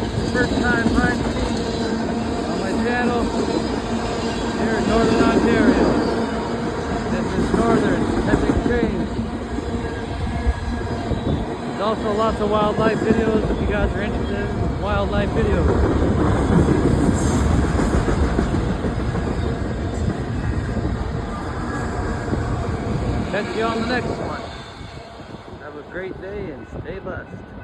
this is the first time finding me on my channel here in Northern Ontario. This is Northern Epic Trains. There's also lots of wildlife videos if you guys are interested in wildlife videos. Catch you on the next one. Have a great day and stay blessed.